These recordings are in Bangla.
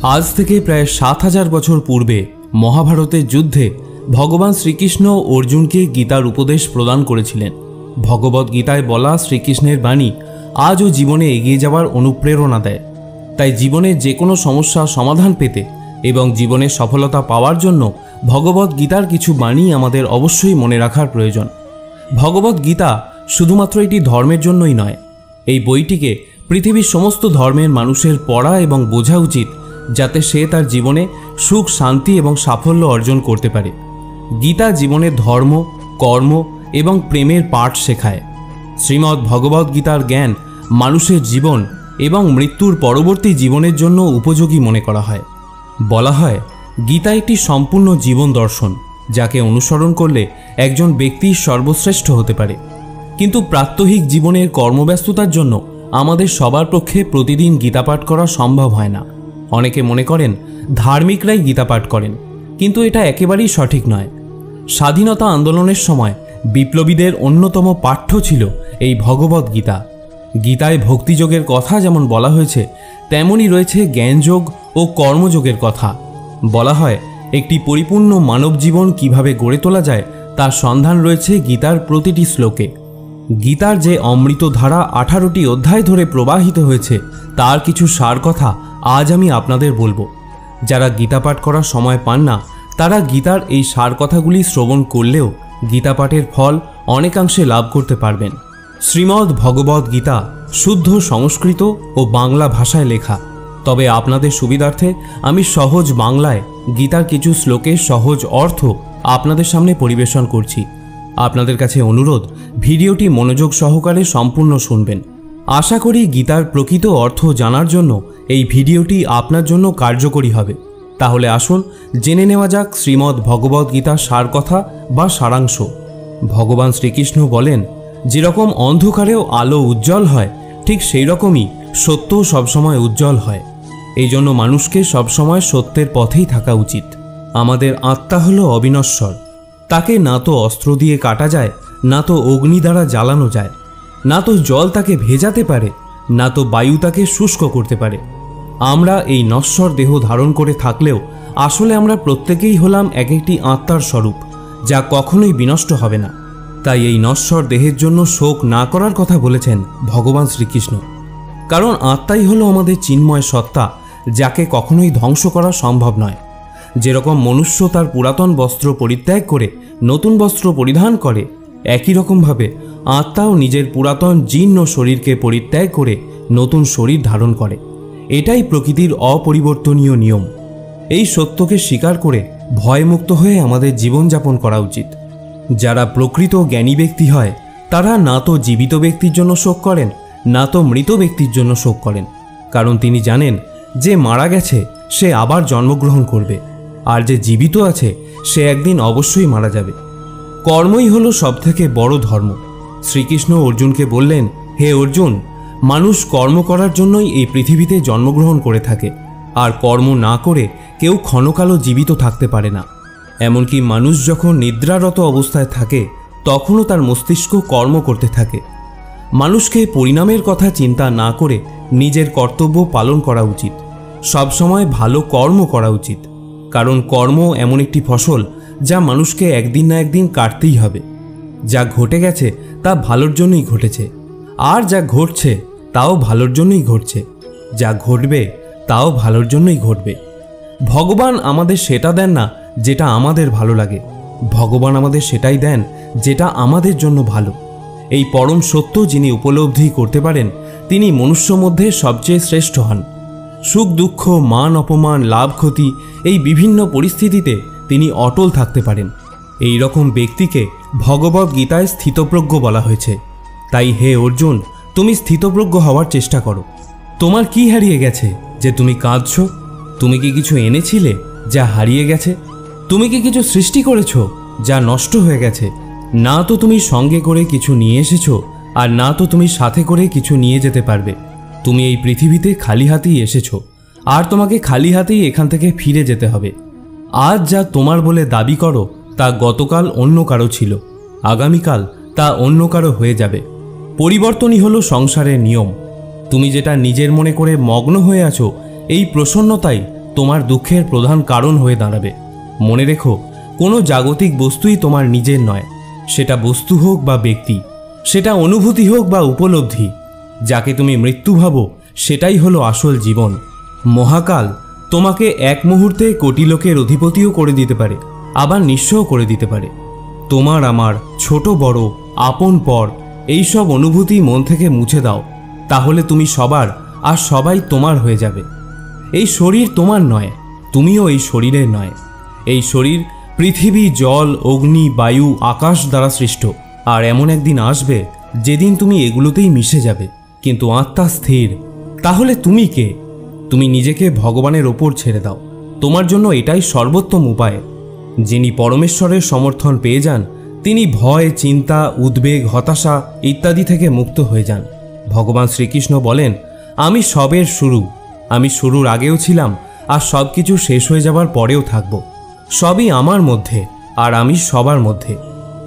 আজ থেকে প্রায় ৭,০০০ বছর পূর্বে মহাভারতের যুদ্ধে ভগবান শ্রীকৃষ্ণ অর্জুনকে গীতার উপদেশ প্রদান করেছিলেন। ভগবদ গীতায় বলা শ্রীকৃষ্ণের বাণী আজও জীবনে এগিয়ে যাওয়ার অনুপ্রেরণা দেয়। তাই জীবনে যে কোনো সমস্যার সমাধান পেতে এবং জীবনে সফলতা পাওয়ার জন্য ভগবদ গীতার কিছু বাণী আমাদের অবশ্যই মনে রাখার প্রয়োজন। ভগবদ গীতা শুধুমাত্র এটি ধর্মের জন্যই নয়, এই বইটিকে পৃথিবীর সমস্ত ধর্মের মানুষের পড়া এবং বোঝা উচিত, যাতে সে তার জীবনে সুখ, শান্তি এবং সাফল্য অর্জন করতে পারে। গীতা জীবনের ধর্ম, কর্ম এবং প্রেমের পাঠ শেখায়। শ্রীমদ্ ভগবদ গীতার জ্ঞান মানুষের জীবন এবং মৃত্যুর পরবর্তী জীবনের জন্য উপযোগী মনে করা হয়। বলা হয়, গীতা একটি সম্পূর্ণ জীবন দর্শন, যাকে অনুসরণ করলে একজন ব্যক্তি সর্বশ্রেষ্ঠ হতে পারে। কিন্তু প্রাত্যহিক জীবনের কর্মব্যস্ততার জন্য আমাদের সবার পক্ষে প্রতিদিন গীতা পাঠ করা সম্ভব হয় না। অনেকে মনে করেন ধার্মিকরাই গীতা পাঠ করেন, কিন্তু এটা একেবারেই সঠিক নয়। স্বাধীনতা আন্দোলনের সময় বিপ্লবীদের অন্যতম পাঠ্য ছিল এই ভগবদ গীতা। গীতায় ভক্তিযোগের কথা যেমন বলা হয়েছে, তেমনই রয়েছে জ্ঞানযোগ ও কর্মযোগের কথা। বলা হয়, একটি পরিপূর্ণ মানব জীবন কিভাবে গড়ে তোলা যায় তার সন্ধান রয়েছে গীতার প্রতিটি শ্লোকে। গীতার যে অমৃত ধারা 18টি অধ্যায় ধরে প্রবাহিত হয়েছে, তার কিছু সার কথা আজ আমি আপনাদের বলবো। যারা গীতা পাঠ করার সময় পান না, তারা গীতার এই সার কথাগুলি শ্রবণ করলেও গীতা পাঠের ফল অনেকাংশে লাভ করতে পারবেন। শ্রীমদ্ ভগবদ গীতা শুদ্ধ সংস্কৃত ও বাংলা ভাষায় লেখা, তবে আপনাদের সুবিধার্থে আমি সহজ বাংলায় গীতার কিছু শ্লোকের সহজ অর্থ আপনাদের সামনে পরিবেশন করছি। আপনাদের কাছে অনুরোধ, ভিডিওটি মনোযোগ সহকারে সম্পূর্ণ শুনবেন। আশা করি গীতার প্রকৃত অর্থ জানার জন্য এই ভিডিওটি আপনার জন্য কার্যকরী হবে। তাহলে আসুন জেনে নেওয়া যাক শ্রীমদ্ ভগবদ গীতার সার কথা বা সারাংশ। ভগবান শ্রীকৃষ্ণ বলেন, যেরকম অন্ধকারেও আলো উজ্জ্বল হয়, ঠিক সেই রকমই সত্যও সবসময় উজ্জ্বল হয়। এই জন্য মানুষকে সবসময় সত্যের পথেই থাকা উচিত। আমাদের আত্মা হলো অবিনশ্বর, তাকে না তো অস্ত্র দিয়ে কাটা যায়, না তো অগ্নি দ্বারা জ্বালানো যায়, না তো জল তাকে ভেজাতে পারে, না তো বায়ু তাকে শুষ্ক করতে পারে। আমরা এই নশ্বর দেহ ধারণ করে থাকলেও আসলে আমরা প্রত্যেকেই হলাম এক একটি আত্মার স্বরূপ, যা কখনোই বিনষ্ট হবে না। তাই এই নশ্বর দেহের জন্য শোক না করার কথা বলেছেন ভগবান শ্রীকৃষ্ণ। কারণ আত্মাই হলো আমাদের চিন্ময় সত্তা, যাকে কখনোই ধ্বংস করা সম্ভব নয়। যেরকম মনুষ্য তার পুরাতন বস্ত্র পরিত্যাগ করে নতুন বস্ত্র পরিধান করে, একই রকমভাবে আত্মাও নিজের পুরাতন জীর্ণ শরীরকে পরিত্যাগ করে নতুন শরীর ধারণ করে। এটাই প্রকৃতির অপরিবর্তনীয় নিয়ম। এই সত্যকে স্বীকার করে ভয়মুক্ত হয়ে আমাদের জীবনযাপন করা উচিত। যারা প্রকৃত জ্ঞানী ব্যক্তি হয়, তারা না তো জীবিত ব্যক্তির জন্য শোক করেন, না তো মৃত ব্যক্তির জন্য শোক করেন। কারণ তিনি জানেন যে মারা গেছে সে আবার জন্মগ্রহণ করবে, আর যে জীবিত আছে সে একদিন অবশ্যই মারা যাবে। কর্মই হলো সবথেকে বড় ধর্ম। শ্রীকৃষ্ণ অর্জুনকে বললেন, হে অর্জুন, মানুষ কর্ম করার জন্যই এই পৃথিবীতে জন্মগ্রহণ করে থাকে, আর কর্ম না করে কেউ ক্ষণকালও জীবিত থাকতে পারে না। এমনকি মানুষ যখন নিদ্রারত অবস্থায় থাকে, তখনও তার মস্তিষ্ক কর্ম করতে থাকে। মানুষকে পরিণামের কথা চিন্তা না করে নিজের কর্তব্য পালন করা উচিত। সবসময় ভালো কর্ম করা উচিত, কারণ কর্ম এমন একটি ফসল যা মানুষকে একদিন না একদিন কাটতেই হবে। যা ঘটে গেছে তা ভালোর জন্যই ঘটেছে, আর যা ঘটছে তাও ভালোর জন্যই ঘটছে। যা ঘটবে তাও ভালোর জন্যই ঘটবে। ভগবান আমাদের সেটা দেন না যেটা আমাদের ভালো লাগে, ভগবান আমাদের সেটাই দেন যেটা আমাদের জন্য ভালো। এই পরম সত্য যিনি উপলব্ধি করতে পারেন, তিনি মনুষ্য মধ্যে সবচেয়ে শ্রেষ্ঠ হন। সুখ দুঃখ, মান অপমান, লাভ ক্ষতি, এই বিভিন্ন পরিস্থিতিতে তিনি অটল থাকতে পারেন। এই রকম ব্যক্তিকে ভগবদ গীতায় স্থিতপ্রজ্ঞ বলা হয়েছে। তাই হে অর্জুন, তুমি স্থিতপ্রজ্ঞ হওয়ার চেষ্টা করো। তোমার কি হারিয়ে গেছে যে তুমি কাঁদছ? তুমি কি কিছু এনেছিলে যা হারিয়ে গেছে? তুমি কি কিছু সৃষ্টি করেছো যা নষ্ট হয়ে গেছে? না তো তুমি সঙ্গে করে কিছু নিয়ে এসেছো, আর না তো তুমি সাথে করে কিছু নিয়ে যেতে পারবে। তুমি এই পৃথিবীতে খালি হাতেই এসেছো, আর তোমাকে খালি হাতেই এখান থেকে ফিরে যেতে হবে। আজ যা তোমার বলে দাবি করো তা গতকাল অন্য কারো ছিল, আগামীকাল তা অন্য কারো হয়ে যাবে। পরিবর্তনই হলো সংসারের নিয়ম। তুমি যেটা নিজের মনে করে মগ্ন হয়ে আছো, এই প্রসন্নতাই তোমার দুঃখের প্রধান কারণ হয়ে দাঁড়াবে। মনে রেখো, কোনো জাগতিক বস্তুই তোমার নিজের নয়। সেটা বস্তু হোক বা ব্যক্তি, সেটা অনুভূতি হোক বা উপলব্ধি, যাকে তুমি মৃত্যু ভাবো সেটাই হলো আসল জীবন। মহাকাল তোমাকে এক মুহূর্তে কোটি লোকের অধিপতিও করে দিতে পারে, আবার নিঃস্বও করে দিতে পারে। তোমার আমার ছোট বড় আপন পর এইসব অনুভূতি মন থেকে মুছে দাও, তাহলে তুমি সবার আর সবাই তোমার হয়ে যাবে। এই শরীর তোমার নয়, তুমিও এই শরীরের নয়। এই শরীর পৃথিবী, জল, অগ্নি, বায়ু, আকাশ দ্বারা সৃষ্ট। আর এমন একদিন আসবে যেদিন তুমি এগুলোতেই মিশে যাবে, কিন্তু আত্মা স্থির। তাহলে তুমি কে? তুমি নিজেকে ভগবানের ওপর ছেড়ে দাও। তোমার জন্য এটাই সর্বোত্তম উপায়। যিনি পরমেশ্বরের সমর্থন পেয়ে যান, তিনি ভয়, চিন্তা, উদ্বেগ, হতাশা ইত্যাদি থেকে মুক্ত হয়ে যান। ভগবান শ্রীকৃষ্ণ বলেন, আমি সবের শুরু। আমি শুরুর আগেও ছিলাম, আর সব কিছু শেষ হয়ে যাবার পরেও থাকব। সবই আমার মধ্যে, আর আমি সবার মধ্যে।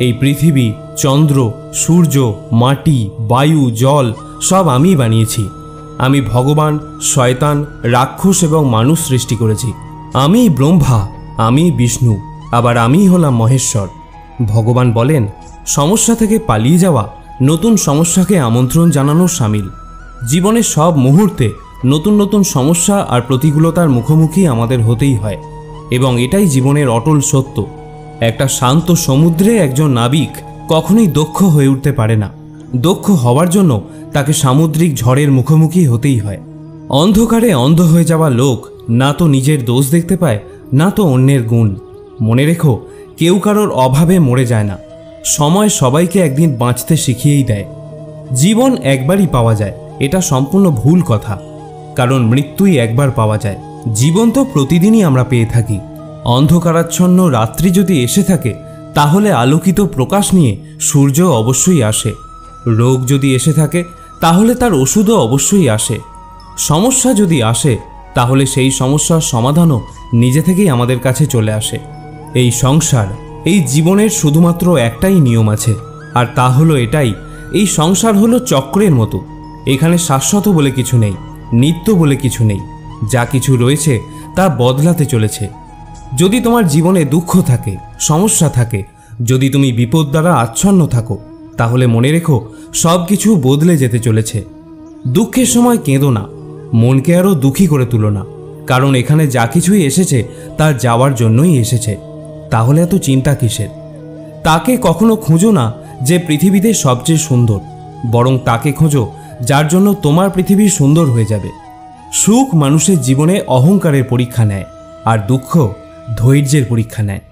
এই পৃথিবী, চন্দ্র, সূর্য, মাটি, বায়ু, জল সব আমিই বানিয়েছি। আমি ভগবান, শয়তান, রাক্ষস এবং মানুষ সৃষ্টি করেছি। আমিই ব্রহ্মা, আমিই বিষ্ণু, আবার আমিই হলাম মহেশ্বর। ভগবান বলেন, সমস্যা থেকে পালিয়ে যাওয়া নতুন সমস্যাকে আমন্ত্রণ জানানোর শামিল। জীবনের সব মুহূর্তে নতুন নতুন সমস্যা আর প্রতিকূলতার মুখোমুখি আমাদের হতেই হয়, এবং এটাই জীবনের অটল সত্য। একটা শান্ত সমুদ্রে একজন নাবিক কখনোই দক্ষ হয়ে উঠতে পারে না। দক্ষ হওয়ার জন্য তাকে সামুদ্রিক ঝড়ের মুখোমুখি হতেই হয়। অন্ধকারে অন্ধ হয়ে যাওয়া লোক না তো নিজের দোষ দেখতে পায়, না তো অন্যের গুণ। মনে রেখো, কেউ কারোর অভাবে মরে যায় না। সময় সবাইকে একদিন বাঁচতে শিখিয়েই দেয়। জীবন একবারই পাওয়া যায়, এটা সম্পূর্ণ ভুল কথা, কারণ মৃত্যুই একবার পাওয়া যায়। জীবন তো প্রতিদিনই আমরা পেয়ে থাকি। অন্ধকারাচ্ছন্ন রাত্রি যদি এসে থাকে, তাহলে আলোকিত প্রকাশ নিয়ে সূর্য অবশ্যই আসে। রোগ যদি এসে থাকে, তাহলে তার ওষুধও অবশ্যই আসে। সমস্যা যদি আসে, তাহলে সেই সমস্যার সমাধানও নিজে থেকেই আমাদের কাছে চলে আসে। এই সংসার, এই জীবনের শুধুমাত্র একটাই নিয়ম আছে, আর তা হলো এটাই, এই সংসার হলো চক্রের মতো। এখানে শাশ্বত বলে কিছু নেই, নিত্য বলে কিছু নেই। যা কিছু রয়েছে তা বদলাতে চলেছে। যদি তোমার জীবনে দুঃখ থাকে, সমস্যা থাকে, যদি তুমি বিপদ দ্বারা আচ্ছন্ন থাকো, তাহলে মনে রেখো, সব কিছু বদলে যেতে চলেছে। দুঃখের সময় কেঁদো না, মনকে আরও দুঃখী করে তুলো না, কারণ এখানে যা কিছুই এসেছে তা যাওয়ার জন্যই এসেছে। তাহলে এত চিন্তা কিসের? তাকে কখনো খুঁজো না যে পৃথিবীতে সবচেয়ে সুন্দর, বরং তাকে খোঁজো যার জন্য তোমার পৃথিবী সুন্দর হয়ে যাবে। সুখ মানুষের জীবনে অহংকারের পরীক্ষা নেয়, আর দুঃখ ধৈর্যের পরীক্ষা নেয়।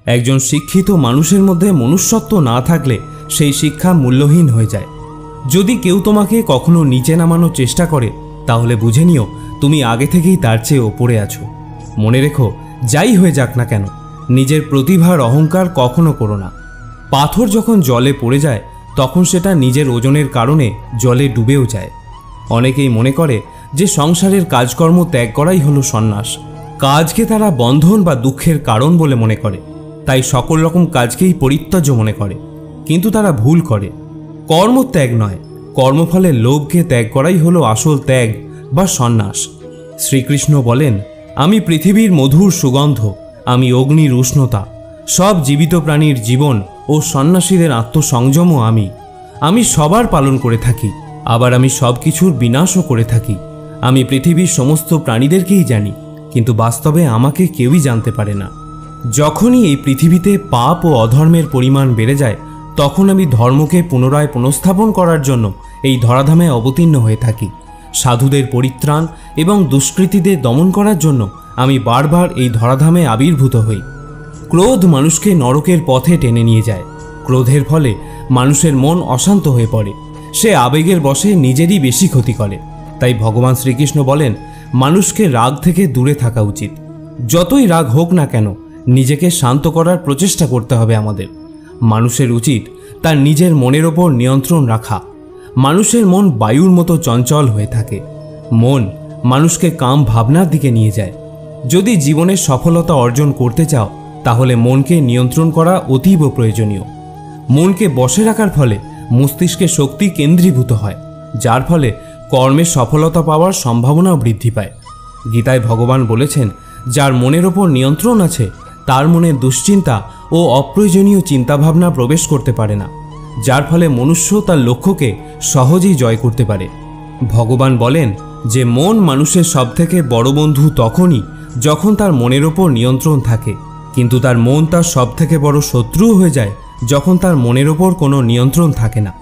একজন শিক্ষিত মানুষের মধ্যে মনুষ্যত্ব না থাকলে সেই শিক্ষা মূল্যহীন হয়ে যায়। যদি কেউ তোমাকে কখনো নিচে নামানোর চেষ্টা করে, তাহলে বুঝে নিও তুমি আগে থেকেই তার চেয়ে ওপরে আছো। মনে রেখো, যাই হয়ে যাক না কেন, নিজের প্রতিভার অহংকার কখনো করো না। পাথর যখন জলে পড়ে যায়, তখন সেটা নিজের ওজনের কারণে জলে ডুবেও যায়। অনেকেই মনে করে যে সংসারের কাজকর্ম ত্যাগ করাই হলো সন্ন্যাস। কাজকে তারা বন্ধন বা দুঃখের কারণ বলে মনে করে, তাই সকল রকম কাজকেই পরিত্যাজ্য মনে করে। কিন্তু তারা ভুল করে। কর্ম ত্যাগ নয়, কর্মফলের লোভকে ত্যাগ করাই হলো আসল ত্যাগ বা সন্ন্যাস। শ্রীকৃষ্ণ বলেন, আমি পৃথিবীর মধুর সুগন্ধ, আমি অগ্নির উষ্ণতা, সব জীবিত প্রাণীর জীবন ও সন্ন্যাসীদের আত্মসংযমও আমি সবার পালন করে থাকি, আবার আমি সব কিছুর বিনাশও করে থাকি। আমি পৃথিবীর সমস্ত প্রাণীদেরকেই জানি, কিন্তু বাস্তবে আমাকে কেউই জানতে পারে না। যখনই এই পৃথিবীতে পাপ ও অধর্মের পরিমাণ বেড়ে যায়, তখন আমি ধর্মকে পুনরায় পুনঃস্থাপন করার জন্য এই ধরাধামে অবতীর্ণ হয়ে থাকি। সাধুদের পরিত্রাণ এবং দুষ্কৃতীদের দমন করার জন্য আমি বারবার এই ধরাধামে আবির্ভূত হই। ক্রোধ মানুষকে নরকের পথে টেনে নিয়ে যায়। ক্রোধের ফলে মানুষের মন অশান্ত হয়ে পড়ে, সে আবেগের বশে নিজেরই বেশি ক্ষতি করে। তাই ভগবান শ্রীকৃষ্ণ বলেন, মানুষকে রাগ থেকে দূরে থাকা উচিত। যতই রাগ হোক না কেন, নিজেকে শান্ত করার প্রচেষ্টা করতে হবে আমাদের। মানুষের উচিত তার নিজের মনের ওপর নিয়ন্ত্রণ রাখা। মানুষের মন বায়ুর মতো চঞ্চল হয়ে থাকে। মন মানুষকে কাম ভাবনার দিকে নিয়ে যায়। যদি জীবনের সফলতা অর্জন করতে চাও, তাহলে মনকে নিয়ন্ত্রণ করা অতীব প্রয়োজনীয়। মনকে বশে রাখার ফলে মস্তিষ্কে শক্তি কেন্দ্রীভূত হয়, যার ফলে কর্মের সফলতা পাওয়ার সম্ভাবনাও বৃদ্ধি পায়। গীতায় ভগবান বলেছেন, যার মনের ওপর নিয়ন্ত্রণ আছে তার মনে দুশ্চিন্তা ও অপ্রয়োজনীয় চিন্তাভাবনা প্রবেশ করতে পারে না, যার ফলে মনুষ্য তার লক্ষ্যকে সহজেই জয় করতে পারে। ভগবান বলেন যে মন মানুষের সবথেকে বড় বন্ধু তখনই যখন তার মনের ওপর নিয়ন্ত্রণ থাকে, কিন্তু তার মন তার সবথেকে বড় শত্রু হয়ে যায় যখন তার মনের ওপর কোনো নিয়ন্ত্রণ থাকে না।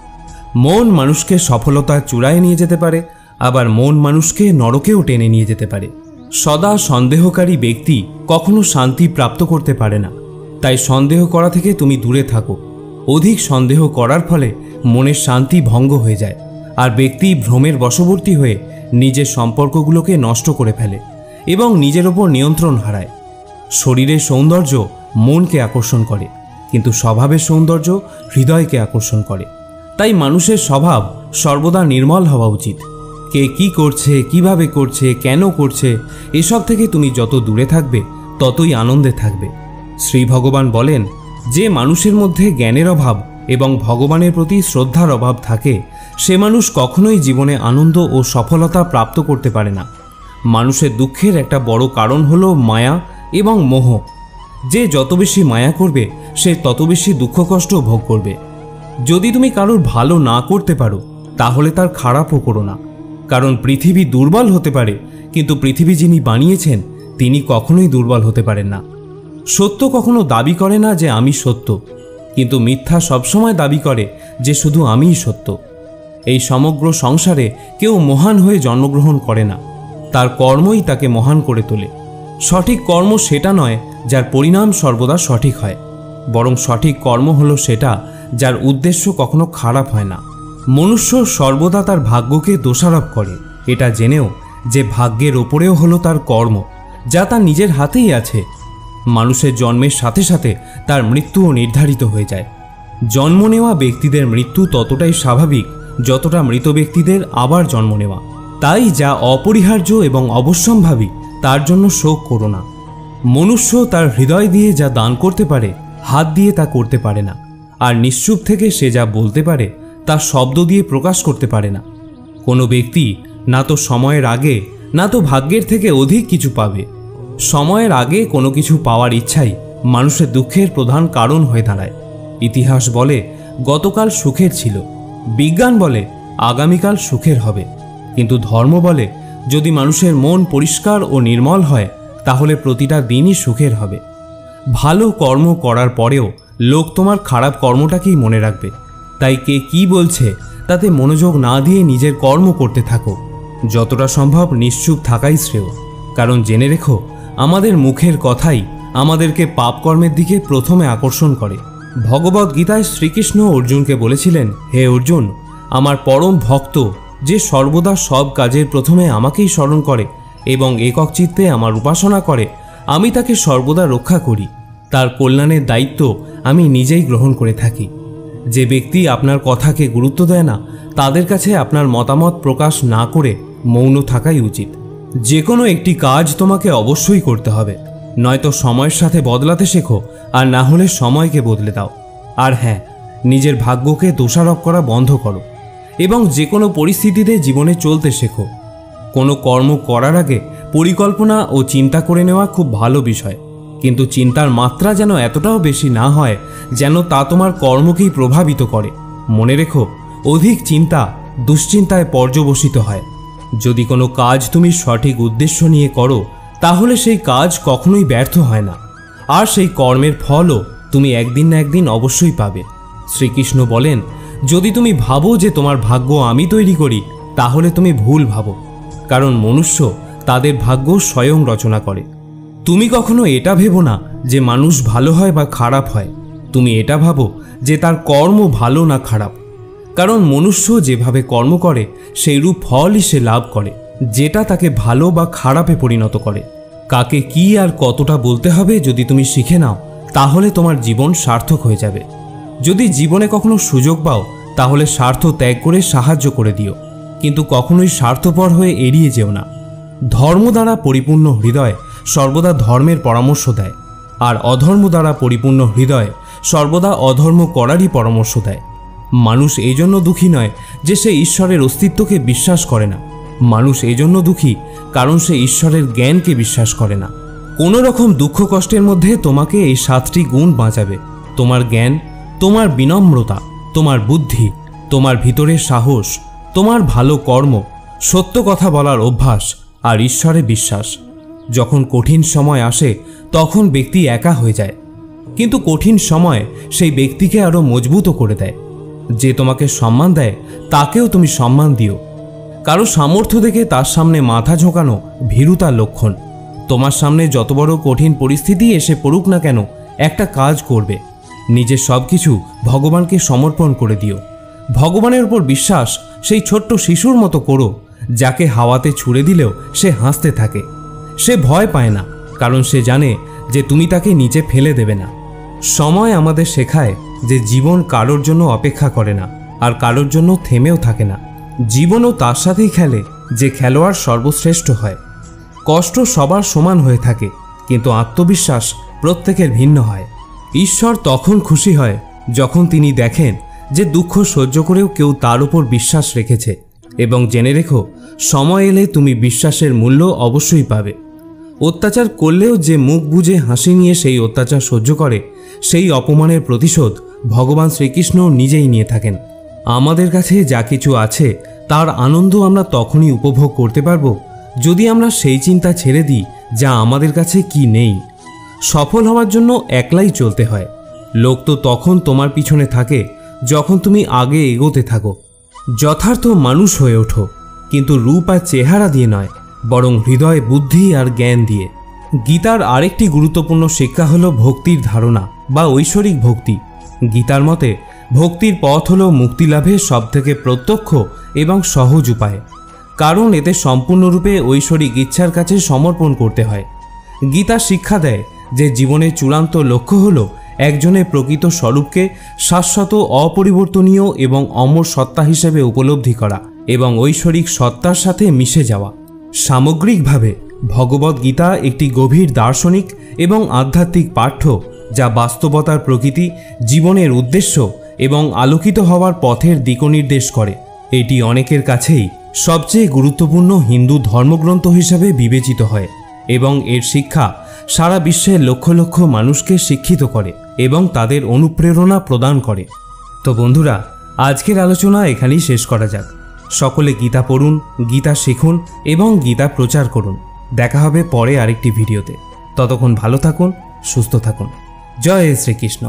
মন মানুষকে সফলতার চূড়ায় নিয়ে যেতে পারে, আবার মন মানুষকে নরকেও টেনে নিয়ে যেতে পারে। সদা সন্দেহকারী ব্যক্তি কখনো শান্তি প্রাপ্ত করতে পারে না। তাই সন্দেহ করা থেকে তুমি দূরে থাকো। অধিক সন্দেহ করার ফলে মনের শান্তি ভঙ্গ হয়ে যায়, আর ব্যক্তি ভ্রমের বশবর্তী হয়ে নিজের সম্পর্কগুলোকে নষ্ট করে ফেলে এবং নিজের ওপর নিয়ন্ত্রণ হারায়। শরীরের সৌন্দর্য মনকে আকর্ষণ করে, কিন্তু স্বভাবের সৌন্দর্য হৃদয়কে আকর্ষণ করে। তাই মানুষের স্বভাব সর্বদা নির্মল হওয়া উচিত। কে কি করছে, কিভাবে করছে, কেন করছে, এসব থেকে তুমি যত দূরে থাকবে ততই আনন্দে থাকবে। শ্রী ভগবান বলেন যে মানুষের মধ্যে জ্ঞানের অভাব এবং ভগবানের প্রতি শ্রদ্ধার অভাব থাকে, সে মানুষ কখনোই জীবনে আনন্দ ও সফলতা প্রাপ্ত করতে পারে না। মানুষের দুঃখের একটা বড় কারণ হলো মায়া এবং মোহ। যে যত বেশি মায়া করবে সে তত বেশি দুঃখ কষ্ট ভোগ করবে। যদি তুমি কারোর ভালো না করতে পারো তাহলে তার খারাপও করো না, কারণ পৃথিবী দুর্বল হতে পারে, কিন্তু পৃথিবী যিনি বানিয়েছেন তিনি কখনোই দুর্বল হতে পারেন না। সত্য কখনো দাবি করে না যে আমি সত্য, কিন্তু মিথ্যা সবসময় দাবি করে যে শুধু আমিই সত্য। এই সমগ্র সংসারে কেউ মহান হয়ে জন্মগ্রহণ করে না, তার কর্মই তাকে মহান করে তোলে। সঠিক কর্ম সেটা নয় যার পরিণাম সর্বদা সঠিক হয়, বরং সঠিক কর্ম হলো সেটা যার উদ্দেশ্য কখনো খারাপ হয় না। মনুষ্য সর্বদা তার ভাগ্যকে দোষারোপ করে, এটা জেনেও যে ভাগ্যের ওপরেও হলো তার কর্ম, যা তার নিজের হাতেই আছে। মানুষের জন্মের সাথে সাথে তার মৃত্যুও নির্ধারিত হয়ে যায়। জন্ম নেওয়া ব্যক্তিদের মৃত্যু ততটাই স্বাভাবিক যতটা মৃত ব্যক্তিদের আবার জন্ম নেওয়া। তাই যা অপরিহার্য এবং অবশ্যম্ভাবী তার জন্য শোক করো না। মনুষ্য তার হৃদয় দিয়ে যা দান করতে পারে হাত দিয়ে তা করতে পারে না, আর নিশ্চুপ থেকে সে যা বলতে পারে তা শব্দ দিয়ে প্রকাশ করতে পারে না। কোনো ব্যক্তি না তো সময়ের আগে না তো ভাগ্যের থেকে অধিক কিছু পাবে। সময়ের আগে কোনো কিছু পাওয়ার ইচ্ছাই মানুষের দুঃখের প্রধান কারণ হয়ে দাঁড়ায়। ইতিহাস বলে গতকাল সুখের ছিল, বিজ্ঞান বলে আগামীকাল সুখের হবে, কিন্তু ধর্ম বলে যদি মানুষের মন পরিষ্কার ও নির্মল হয় তাহলে প্রতিটা দিনই সুখের হবে। ভালো কর্ম করার পরেও লোক তোমার খারাপ কর্মটাকেই মনে রাখবে। তাই কে কি বলছে তাতে মনোযোগ না দিয়ে নিজের কর্ম করতে থাকো। যতটা সম্ভব নিশ্চুপ থাকাই শ্রেয়, কারণ জেনে রেখো আমাদের মুখের কথাই আমাদেরকে পাপকর্মের দিকে প্রথমে আকর্ষণ করে। ভগবদ গীতায় শ্রীকৃষ্ণ অর্জুনকে বলেছিলেন, হে অর্জুন, আমার পরম ভক্ত যে সর্বদা সব কাজের প্রথমে আমাকেই স্মরণ করে এবং একক চিত্তে আমার উপাসনা করে, আমি তাকে সর্বদা রক্ষা করি। তার কল্যাণের দায়িত্ব আমি নিজেই গ্রহণ করে থাকি। যে ব্যক্তি আপনার কথাকে গুরুত্ব দেয় না তাদের কাছে আপনার মতামত প্রকাশ না করে মৌন থাকাই উচিত। যে কোনো একটি কাজ তোমাকে অবশ্যই করতে হবে, নয়তো সময়ের সাথে বদলাতে শেখো, আর না হলে সময়কে বদলে দাও। আর হ্যাঁ, নিজের ভাগ্যকে দোষারোপ করা বন্ধ করো এবং যে কোনো পরিস্থিতিতে জীবনে চলতে শেখো। কোনো কর্ম করার আগে পরিকল্পনা ও চিন্তা করে নেওয়া খুব ভালো বিষয়, কিন্তু চিন্তার মাত্রা যেন এতটাও বেশি না হয় যেন তা তোমার কর্মকেই প্রভাবিত করে। মনে রেখো, অধিক চিন্তা দুশ্চিন্তায় পর্যবসিত হয়। যদি কোনো কাজ তুমি সঠিক উদ্দেশ্য নিয়ে করো তাহলে সেই কাজ কখনোই ব্যর্থ হয় না, আর সেই কর্মের ফলও তুমি একদিন না একদিন অবশ্যই পাবে। শ্রীকৃষ্ণ বলেন, যদি তুমি ভাবো যে তোমার ভাগ্য আমি তৈরি করি তাহলে তুমি ভুল ভাবো, কারণ মনুষ্য তাদের ভাগ্য স্বয়ং রচনা করে। তুমি কখনো এটা ভেবো না যে মানুষ ভালো হয় বা খারাপ হয়, তুমি এটা ভাবো যে তার কর্ম ভালো না খারাপ, কারণ মনুষ্য যেভাবে কর্ম করে সেইরূপ ফলই সে লাভ করে, যেটা তাকে ভালো বা খারাপে পরিণত করে। কাকে কি আর কতটা বলতে হবে যদি তুমি শিখে নাও তাহলে তোমার জীবন সার্থক হয়ে যাবে। যদি জীবনে কখনো সুযোগ পাও তাহলে স্বার্থ ত্যাগ করে সাহায্য করে দিও, কিন্তু কখনোই স্বার্থপর হয়ে এড়িয়ে যেও না। ধর্ম দ্বারা পরিপূর্ণ হৃদয় সর্বদা ধর্মের পরামর্শ দেয়, আর অধর্ম দ্বারা পরিপূর্ণ হৃদয় সর্বদা অধর্ম করারই পরামর্শ দেয়। মানুষ এই জন্য দুঃখী নয় যে সে ঈশ্বরের অস্তিত্বকে বিশ্বাস করে না, মানুষ এই জন্য দুঃখী কারণ সে ঈশ্বরের জ্ঞানকে বিশ্বাস করে না। কোনো রকম দুঃখ কষ্টের মধ্যে তোমাকে এই 7টি গুণ বাঁচাবে। তোমার জ্ঞান, তোমার বিনম্রতা, তোমার বুদ্ধি, তোমার ভিতরের সাহস, তোমার ভালো কর্ম, সত্য কথা বলার অভ্যাস আর ঈশ্বরে বিশ্বাস। যখন কঠিন সময় আসে তখন ব্যক্তি একা হয়ে যায়, কিন্তু কঠিন সময় সেই ব্যক্তিকে আরও মজবুত করে দেয়। যে তোমাকে সম্মান দেয় তাকেও তুমি সম্মান দিও। কারো সামর্থ্য দেখে তার সামনে মাথা ঝোঁকানো ভীরুতার লক্ষণ। তোমার সামনে যত বড় কঠিন পরিস্থিতি এসে পড়ুক না কেন, একটা কাজ করবে, নিজের সব কিছু ভগবানকে সমর্পণ করে দিও। ভগবানের উপর বিশ্বাস সেই ছোট্ট শিশুর মতো করো, যাকে হাওয়াতে ছুঁড়ে দিলেও সে হাসতে থাকে। সে ভয় পায় না, কারণ সে জানে যে তুমি তাকে নিচে ফেলে দেবে না। সময় আমাদের শেখায় যে জীবন কারোর জন্য অপেক্ষা করে না, আর কারোর জন্য থেমেও থাকে না। জীবনও তার সাথেই খেলে যে খেলোয়াড় সর্বশ্রেষ্ঠ হয়। কষ্ট সবার সমান হয়ে থাকে, কিন্তু আত্মবিশ্বাস প্রত্যেকের ভিন্ন হয়। ঈশ্বর তখন খুশি হয় যখন তিনি দেখেন যে দুঃখ সহ্য করেও কেউ তার উপর বিশ্বাস রেখেছে। এবং জেনে রেখো, সময় এলে তুমি বিশ্বাসের মূল্য অবশ্যই পাবে। অত্যাচার করলেও যে মুখ বুজে হাসি নিয়ে সেই অত্যাচার সহ্য করে, সেই অপমানের প্রতিশোধ ভগবান শ্রীকৃষ্ণ নিজেই নিয়ে থাকেন। আমাদের কাছে যা কিছু আছে তার আনন্দ আমরা তখনই উপভোগ করতে পারবো যদি আমরা সেই চিন্তা ছেড়ে দিই যা আমাদের কাছে কি নেই। সফল হওয়ার জন্য একলাই চলতে হয়। লোক তো তখন তোমার পিছনে থাকে যখন তুমি আগে এগোতে থাকো। যথার্থ মানুষ হয়ে ওঠো, কিন্তু রূপ আর চেহারা দিয়ে নয়, বরং হৃদয়, বুদ্ধি আর জ্ঞান দিয়ে। গীতার আরেকটি গুরুত্বপূর্ণ শিক্ষা হলো ভক্তির ধারণা বা ঐশ্বরিক ভক্তি। গীতার মতে ভক্তির পথ হলো মুক্তিলাভের সবথেকে প্রত্যক্ষ এবং সহজ উপায়, কারণ এতে সম্পূর্ণরূপে ঐশ্বরিক ইচ্ছার কাছে সমর্পণ করতে হয়। গীতা শিক্ষা দেয় যে জীবনের চূড়ান্ত লক্ষ্য হলো একজনের প্রকৃত স্বরূপকে শাশ্বত, অপরিবর্তনীয় এবং অমর সত্তা হিসেবে উপলব্ধি করা এবং ঐশ্বরিক সত্তার সাথে মিশে যাওয়া। সামগ্রিকভাবে ভগবদ্গীতা একটি গভীর দার্শনিক এবং আধ্যাত্মিক পাঠ্য, যা বাস্তবতার প্রকৃতি, জীবনের উদ্দেশ্য এবং আলোকিত হওয়ার পথের দিকনির্দেশ করে। এটি অনেকের কাছেই সবচেয়ে গুরুত্বপূর্ণ হিন্দু ধর্মগ্রন্থ হিসেবে বিবেচিত হয় এবং এর শিক্ষা সারা বিশ্বের লক্ষ লক্ষ মানুষকে শিক্ষিত করে এবং তাদের অনুপ্রেরণা প্রদান করে। তো বন্ধুরা, আজকের আলোচনা এখানেই শেষ করা যাক। সকলে গীতা পড়ুন, গীতা শিখুন এবং গীতা প্রচার করুন। দেখা হবে পরে আরেকটি ভিডিওতে। ততক্ষণ ভালো থাকুন, সুস্থ থাকুন। জয় শ্রীকৃষ্ণ।